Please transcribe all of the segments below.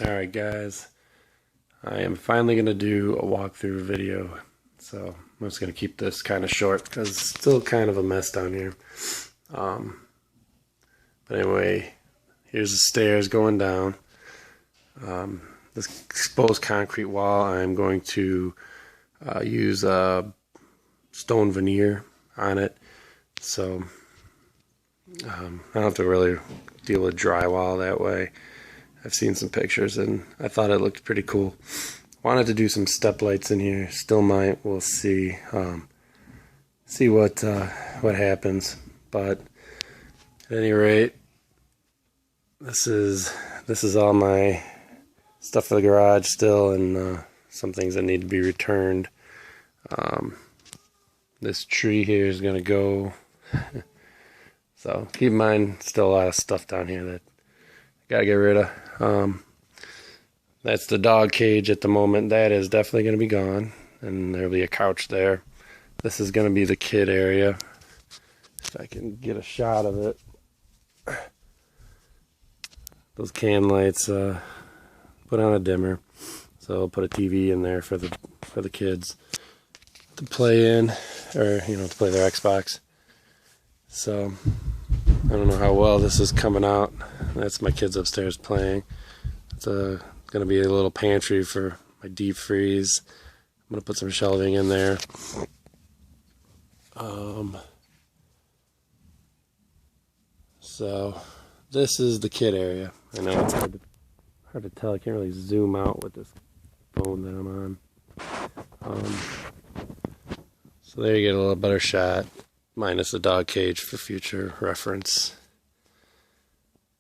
Alright guys, I am finally going to do a walkthrough video, so I'm just going to keep this kind of short because it's still kind of a mess down here. Um, but anyway, here's the stairs going down. This exposed concrete wall, I'm going to use a stone veneer on it, so I don't have to really deal with drywall that way. I've seen some pictures and I thought it looked pretty cool. Wanted to do some step lights in here. Still might. We'll see. See what happens. But at any rate, this is all my stuff for the garage still, and some things that need to be returned. This tree here is gonna go. So keep in mind, still a lot of stuff down here that I gotta get rid of. That's the dog cage at the moment. That is definitely going to be gone, and there'll be a couch there. This is going to be the kid area, if I can get a shot of it. Those can lights, put on a dimmer, so I'll put a TV in there for the kids to play in, or to play their Xbox. So I don't know how well this is coming out. That's my kids upstairs playing. It's going to be a little pantry for my deep freeze. I'm going to put some shelving in there. So this is the kid area. I know it's hard to tell. I can't really zoom out with this phone that I'm on. So there you get a little better shot, minus the dog cage for future reference.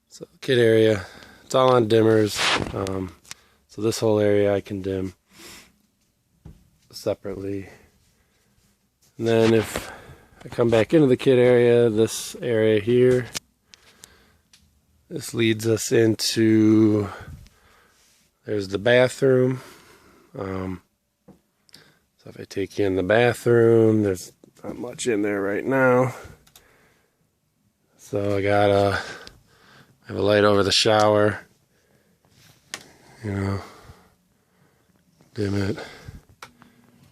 So kid area, it's all on dimmers. So this whole area I can dim separately. And then if I come back into the kid area, this area here, this leads us into, there's the bathroom. So if I take you in the bathroom, there's not much in there right now. So I have a light over the shower. Dim it.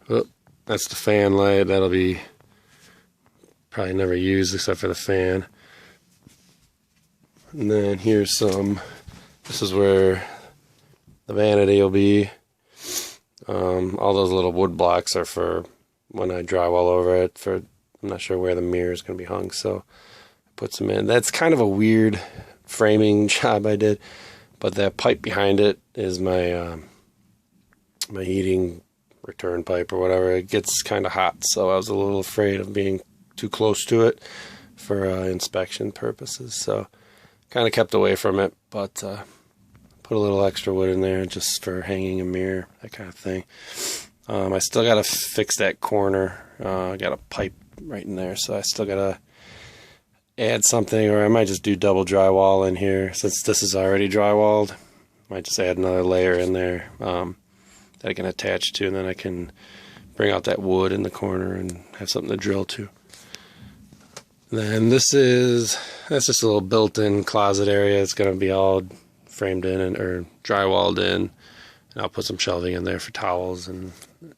Oh, that's the fan light. That'll be probably never used except for the fan. And then here's this is where the vanity will be. All those little wood blocks are for when I drywall over it. I'm not sure where the mirror is going to be hung, so I put some in. That's kind of a weird framing job I did. But that pipe behind it is my my heating return pipe or whatever. It gets kind of hot, so I was a little afraid of being too close to it for inspection purposes. So kind of kept away from it, but put a little extra wood in there just for hanging a mirror, that kind of thing. I still got to fix that corner. I got a pipe right in there, so I still got to add something, or I might just do double drywall in here since this is already drywalled. Might just add another layer in there that I can attach to, and then I can bring out that wood in the corner and have something to drill to. And then that's just a little built-in closet area. It's going to be all framed in or drywalled in, and I'll put some shelving in there for towels and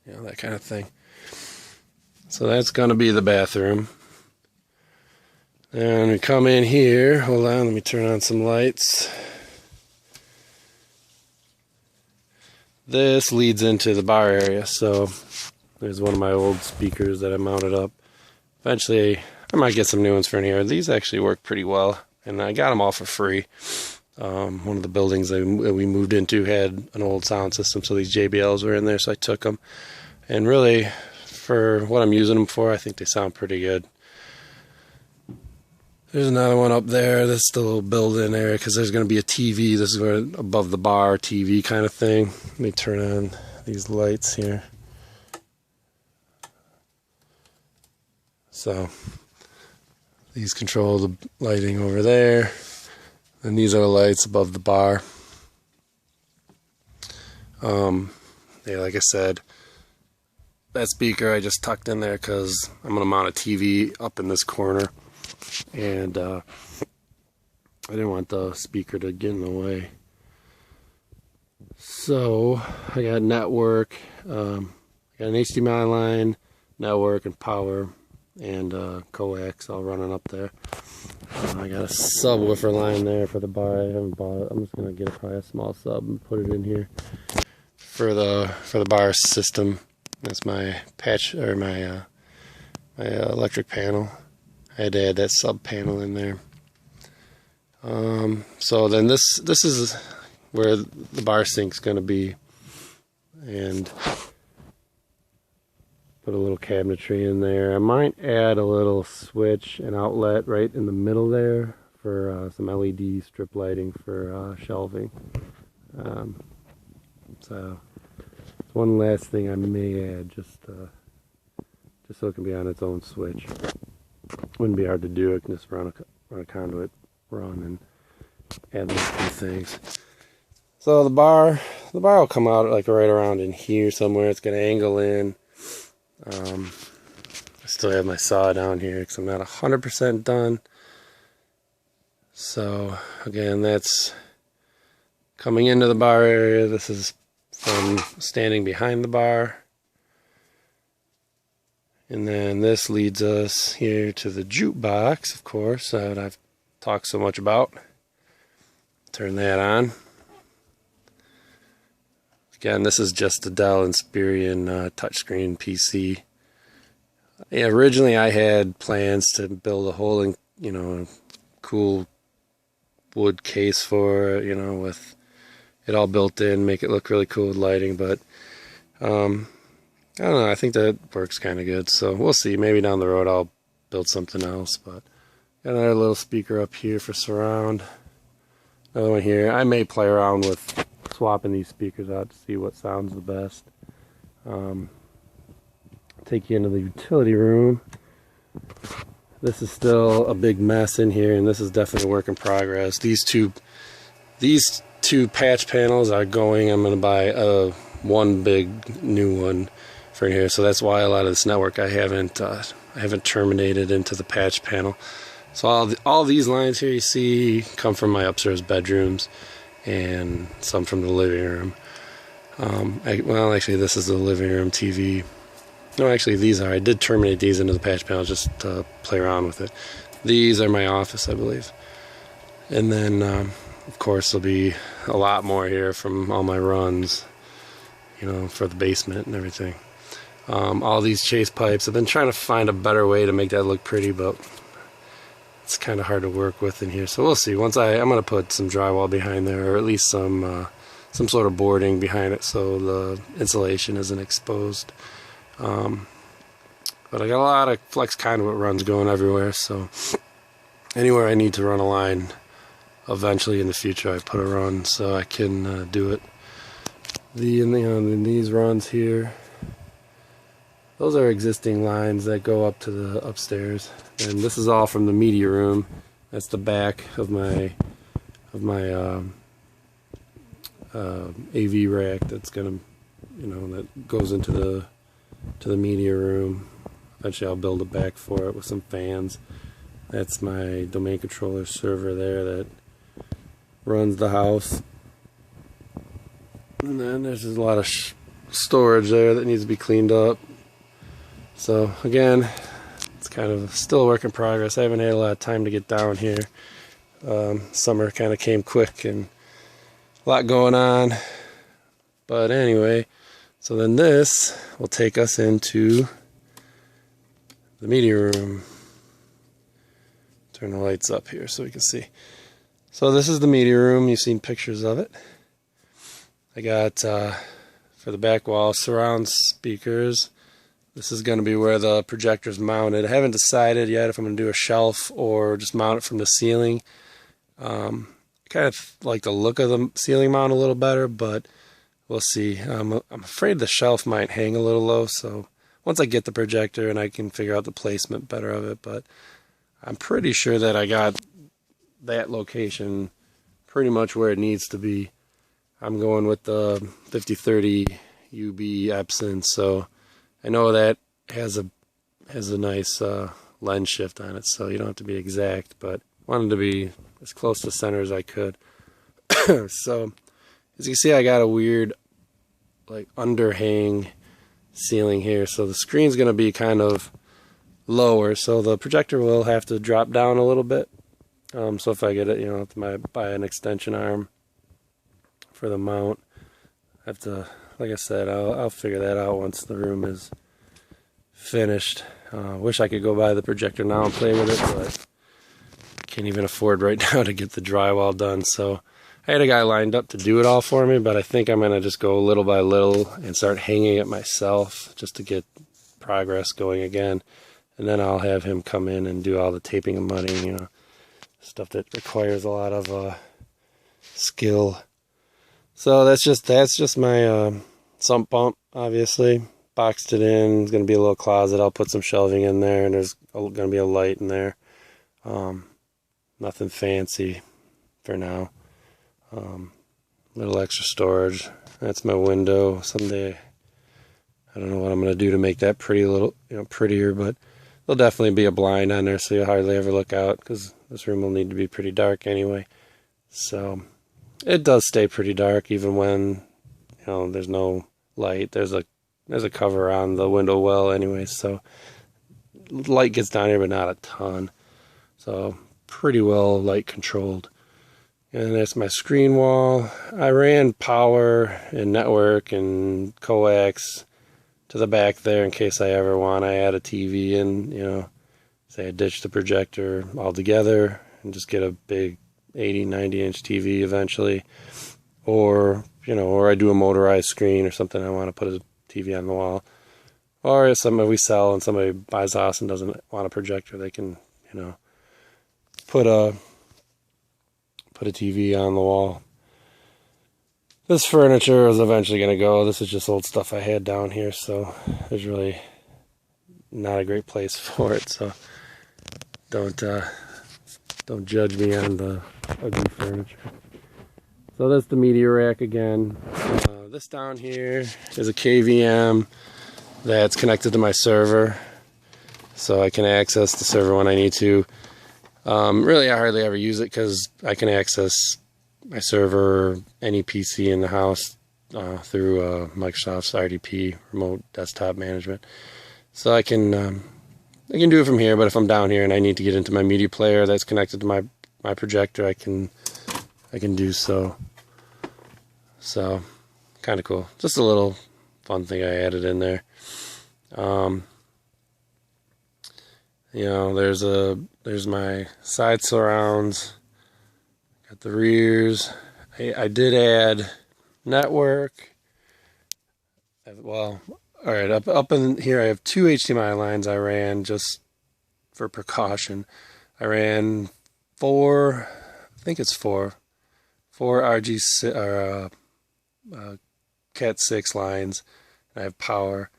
that kind of thing. So that's going to be the bathroom. And we come in here, hold on, let me turn on some lights. This leads into the bar area, so there's one of my old speakers that I mounted up. Eventually, I might get some new ones for in here. These actually work pretty well, and I got them all for free. One of the buildings that we moved into had an old sound system, so these JBLs were in there, so I took them. And really, for what I'm using them for, I think they sound pretty good. There's another one up there. That's the little built-in area because there's going to be a TV. This is where above the bar TV kind of thing. Let me turn on these lights here. So these control the lighting over there, and these are the lights above the bar. Yeah, like I said, that speaker I just tucked in there because I'm going to mount a TV up in this corner. And I didn't want the speaker to get in the way. So I got network, I got an HDMI line, network, and power, and coax all running up there. I got a subwoofer line there for the bar. I haven't bought it. I'm just gonna get probably a small sub and put it in here for the bar system. That's my patch or my electric panel. I had to add that sub panel in there. So then this is where the bar sink's going to be, and put a little cabinetry in there. I might add a little switch and outlet right in the middle there for some LED strip lighting for shelving. So one last thing I may add, just so it can be on its own switch. Wouldn't be hard to do. It can just run a conduit run and add those two things. So the bar will come out like right around in here somewhere. It's going to angle in. I still have my saw down here because I'm not 100% done. So again, that's coming into the bar area. This is from standing behind the bar. And then this leads us here to the jukebox, of course, that I've talked so much about. Turn that on. Again, this is just a Dell Inspiron touchscreen PC. Yeah, originally I had plans to build a whole, cool wood case for it, with it all built in, make it look really cool with lighting, but I don't know, I think that works kind of good, so we'll see. Maybe down the road I'll build something else, but got another little speaker up here for surround. Another one here. I may play around with swapping these speakers out to see what sounds the best. Take you into the utility room. This is still a big mess in here, and this is definitely a work in progress. These two patch panels are going. I'm going to buy one big new one for here, so that's why a lot of this network I haven't terminated into the patch panel. So all these lines here you see come from my upstairs bedrooms, and some from the living room. Well, actually, this is the living room TV. No, actually, I did terminate these into the patch panel just to play around with it. These are my office, I believe. And then, of course, there'll be a lot more here from all my runs, for the basement and everything. All these chase pipes. I've been trying to find a better way to make that look pretty, but it's kind of hard to work with in here. So we'll see. I'm going to put some drywall behind there, or at least some sort of boarding behind it so the insulation isn't exposed. But I got a lot of flex conduit runs going everywhere, so anywhere I need to run a line eventually in the future I put a run so I can do it. These runs here, those are existing lines that go up to the upstairs, and this is all from the media room. That's the back of my AV rack that's gonna that goes into the media room. Eventually I'll build a back for it with some fans. That's my domain controller server there that runs the house. And then there's just a lot of storage there that needs to be cleaned up. So again, it's kind of still a work in progress. I haven't had a lot of time to get down here. Summer kind of came quick and a lot going on. But anyway, so then this will take us into the media room. Turn the lights up here so we can see. So this is the media room. You've seen pictures of it. I got, for the back wall, surround speakers. This is going to be where the projector's mounted. I haven't decided yet if I'm going to do a shelf or just mount it from the ceiling. I kind of like the look of the ceiling mount a little better, but we'll see. I'm afraid the shelf might hang a little low, so once I get the projector and I can figure out the placement better of it, but I'm pretty sure that I got that location pretty much where it needs to be. I'm going with the 5030 UB Epson, so I know that has a nice lens shift on it, so you don't have to be exact, but wanted to be as close to center as I could. So As you can see, I got a weird like underhang ceiling here, so the screen's going to be kind of lower, so the projector will have to drop down a little bit. So if I get it, buy an extension arm for the mount. I have to, like I said, I'll figure that out once the room is finished. Wish I could go buy the projector now and play with it, but can't even afford right now to get the drywall done. So I had a guy lined up to do it all for me, but I think I'm going to just go little by little and start hanging it myself just to get progress going again. And then I'll have him come in and do all the taping and mudding, stuff that requires a lot of skill. So that's just my sump pump, obviously. Boxed it in. It's going to be a little closet. I'll put some shelving in there, and there's going to be a light in there. Nothing fancy for now. Little extra storage. That's my window. Someday, I don't know what I'm going to do to make that prettier, but there'll definitely be a blind on there, so you'll hardly ever look out, because this room will need to be pretty dark anyway. So it does stay pretty dark even when there's no light. There's a cover on the window well anyway, so light gets down here, but not a ton. So pretty well light controlled. And that's my screen wall. I ran power and network and coax to the back there in case I ever want to add a TV in, say I ditch the projector altogether and just get a big 80, 90-inch TV eventually. Or I do a motorized screen or something. I want to put a TV on the wall. Or if we sell and somebody buys a house and doesn't want a projector, they can, put a TV on the wall. This furniture is eventually going to go. This is just old stuff I had down here, so there's really not a great place for it. So don't judge me on the ugly furniture. So that's the media rack again. This down here is a KVM that's connected to my server, so I can access the server when I need to. Really, I hardly ever use it because I can access my server, any PC in the house, through Microsoft's RDP, Remote Desktop Management. So I can do it from here. But if I'm down here and I need to get into my media player that's connected to my projector, I can do so. So kind of cool. Just a little fun thing I added in there. There's my side surrounds, got the rears. I did add network. Well, all right, up in here I have 2 HDMI lines I ran just for precaution. I ran 4 RG6 or Cat 6 lines. I have power.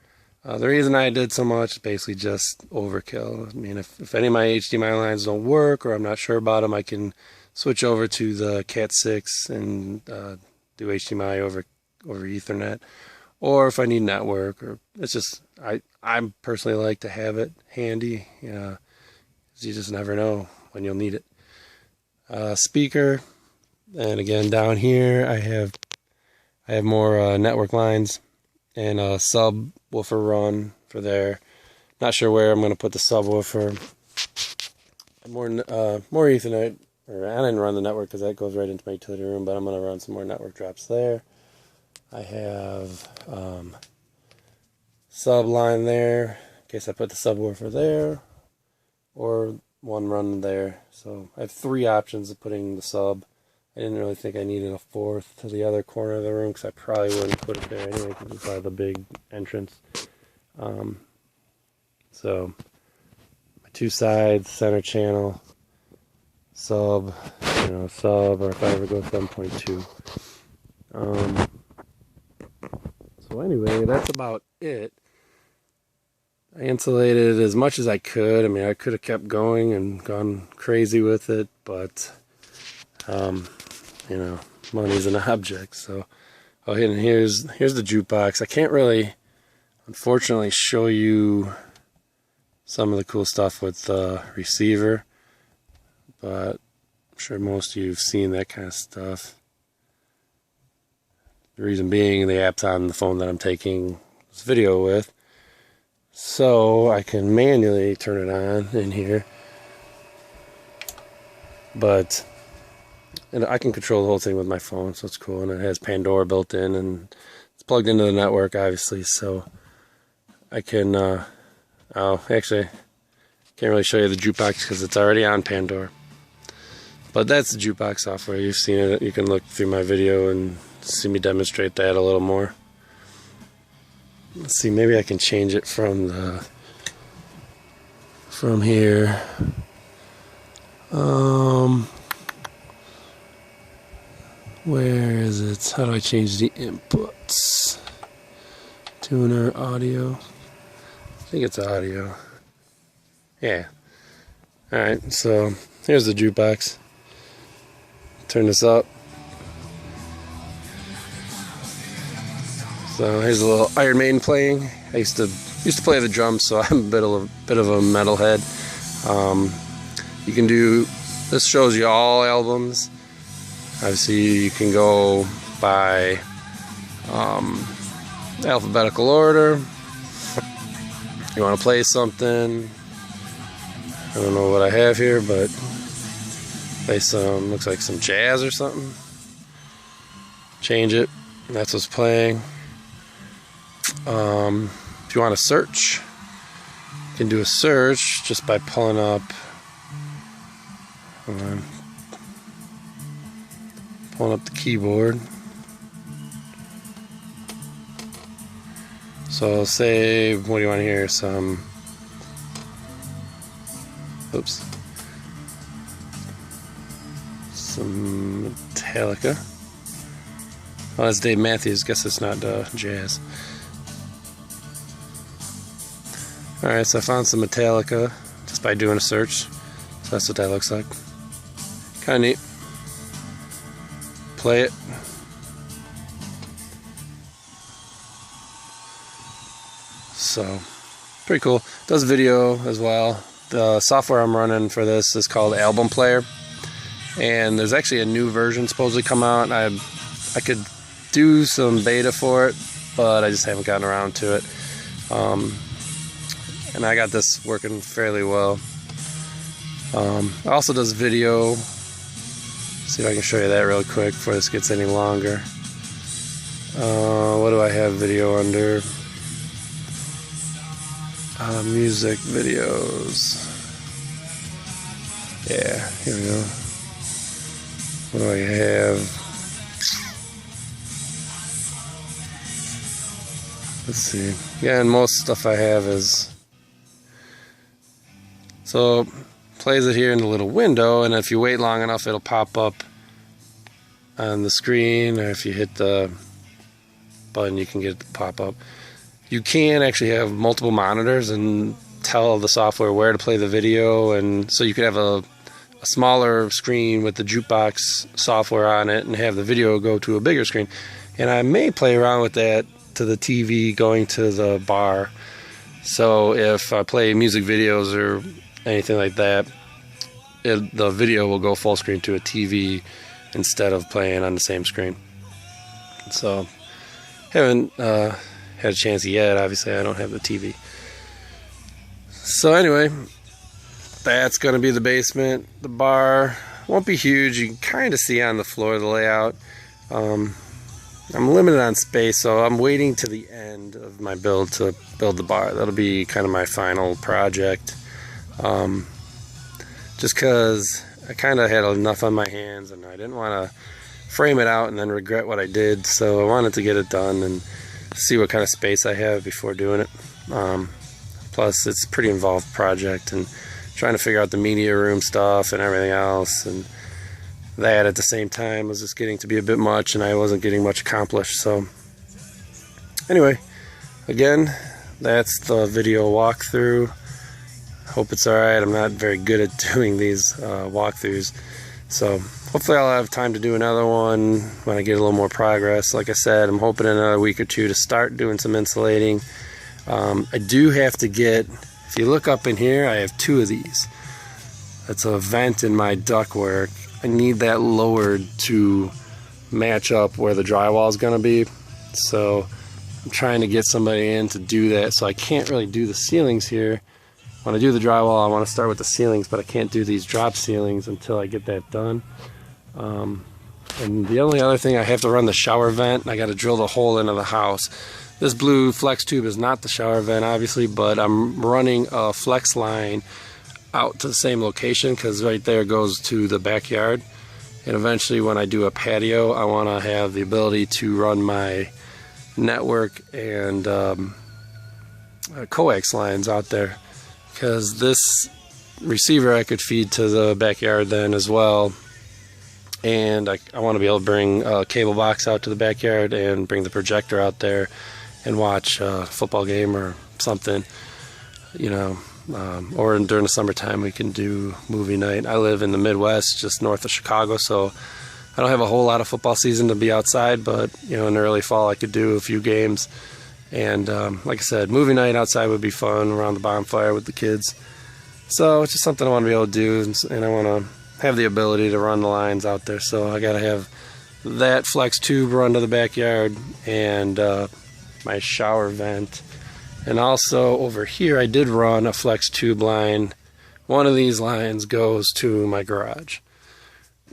The reason I did so much is basically just overkill. I mean, if any of my HDMI lines don't work or I'm not sure about them, I can switch over to the Cat 6 and do HDMI over Ethernet. Or if I need network, or it's just I personally like to have it handy. 'Cause you just never know when you'll need it. Speaker, and again down here I have more network lines and a subwoofer run for there. Not sure where I'm going to put the subwoofer. More Ethernet. Or I didn't run the network because that goes right into my utility room, but I'm going to run some more network drops there. I have sub line there in case I put the subwoofer there, or one run there. So I have 3 options of putting the sub. I didn't really think I needed a 4th to the other corner of the room because I probably wouldn't put it there anyway because it's by the big entrance. So my 2 sides, center channel, sub, or if I ever go 7.2. So anyway, that's about it. I insulated as much as I could. I mean, I could have kept going and gone crazy with it, but money's an object. So, and here's the jukebox. I can't really, unfortunately, show you some of the cool stuff with the receiver, but I'm sure most of you have seen that kind of stuff. The reason being, the app's on the phone that I'm taking this video with. So I can manually turn it on in here. But I can control the whole thing with my phone, so it's cool. And it has Pandora built in, and it's plugged into the network, obviously. So I can, actually, can't really show you the jukebox because it's already on Pandora. But that's the jukebox software. You've seen it. You can look through my video and see me demonstrate that a little more. Let's see, maybe I can change it from here. Where is it? How do I change the inputs? Tuner, audio. I think it's audio. Yeah. Alright, so here's the jukebox. Turn this up. So here's a little Iron Maiden playing. I used to play the drums, so I'm a bit of a metalhead. You can do, this shows you all albums. Obviously you can go by alphabetical order. You want to play something, I don't know what I have here, but play some, looks like some jazz or something. Change it, that's what's playing. If you want to search, you can do a search just by pulling up, pulling up the keyboard. So say, what do you want to hear? Some, oops, some Metallica. Oh, that's Dave Matthews. Guess it's not jazz. Alright, so I found some Metallica just by doing a search. So that's what that looks like. Kinda neat. Play it. So, pretty cool. Does video as well. The software I'm running for this is called Album Player. And there's actually a new version supposedly come out. I could do some beta for it, but I just haven't gotten around to it. And I got this working fairly well. It also does video. See if I can show you that real quick before this gets any longer. What do I have video under? Music videos. Yeah, here we go. What do I have? Let's see. Yeah, and most stuff I have is, so plays it here in the little window, and if you wait long enough it'll pop up on the screen, or if you hit the button you can get it to pop up. You can actually have multiple monitors and tell the software where to play the video, and so you could have a smaller screen with the jukebox software on it and have the video go to a bigger screen. And I may play around with that to the TV going to the bar. So if I play music videos or anything like that, the video will go full screen to a TV instead of playing on the same screen. So haven't had a chance yet. Obviously I don't have the TV. So anyway, that's going to be the basement. The bar won't be huge. You can kind of see on the floor the layout. I'm limited on space, so I'm waiting to the end of my build to build the bar. That'll be kind of my final project. Just because I kind of had enough on my hands and I didn't want to frame it out and then regret what I did. So I wanted to get it done and see what kind of space I have before doing it. Plus, it's a pretty involved project, and trying to figure out the media room stuff and everything else, and that at the same time was just getting to be a bit much, and I wasn't getting much accomplished. So anyway, again, that's the video walkthrough. Hope it's alright. I'm not very good at doing these walkthroughs, so hopefully I'll have time to do another one when I get a little more progress. Like I said, I'm hoping in another week or two to start doing some insulating. I do have to get, if you look up in here, I have 2 of these. That's a vent in my ductwork. I need that lowered to match up where the drywall is going to be. So I'm trying to get somebody in to do that. So I can't really do the ceilings here. When I do the drywall, I want to start with the ceilings, but I can't do these drop ceilings until I get that done. And the only other thing, I have to run the shower vent. I got to drill the hole into the house. This blue flex tube is not the shower vent, obviously, but I'm running a flex line out to the same location because right there goes to the backyard. And eventually when I do a patio, I want to have the ability to run my network and coax lines out there, because this receiver I could feed to the backyard then as well. And I want to be able to bring a cable box out to the backyard and bring the projector out there and watch a football game or something, you know. Or during the summertime we can do movie night. I live in the Midwest, just north of Chicago, so I don't have a whole lot of football season to be outside, but you know, in the early fall I could do a few games. And like I said, movie night outside would be fun around the bonfire with the kids. So it's just something I want to be able to do, and I want to have the ability to run the lines out there. So I got to have that flex tube run to the backyard and my shower vent. And also over here I did run a flex tube line. One of these lines goes to my garage.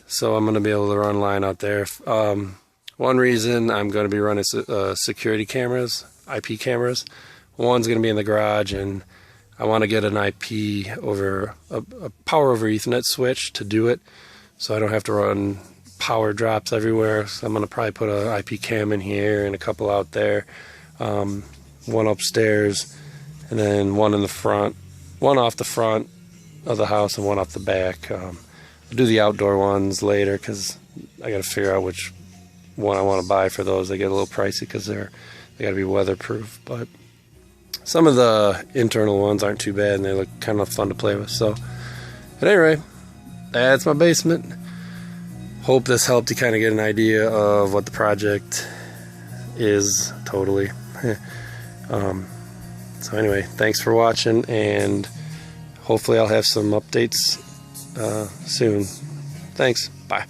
So I'm going to be able to run line out there. One reason I'm going to be running security cameras, IP cameras. One's going to be in the garage, and I want to get an IP over a power over Ethernet switch to do it, so I don't have to run power drops everywhere. So I'm going to probably put an IP cam in here and a couple out there, one upstairs, and then one in the front, one off the front of the house and one off the back. I'll do the outdoor ones later because I got to figure out which one I want to buy for those. They get a little pricey because they got to be weatherproof, but some of the internal ones aren't too bad and they look kind of fun to play with. So at any rate, that's my basement. Hope this helped you kind of get an idea of what the project is totally. So anyway, thanks for watching, and hopefully I'll have some updates soon. Thanks. Bye.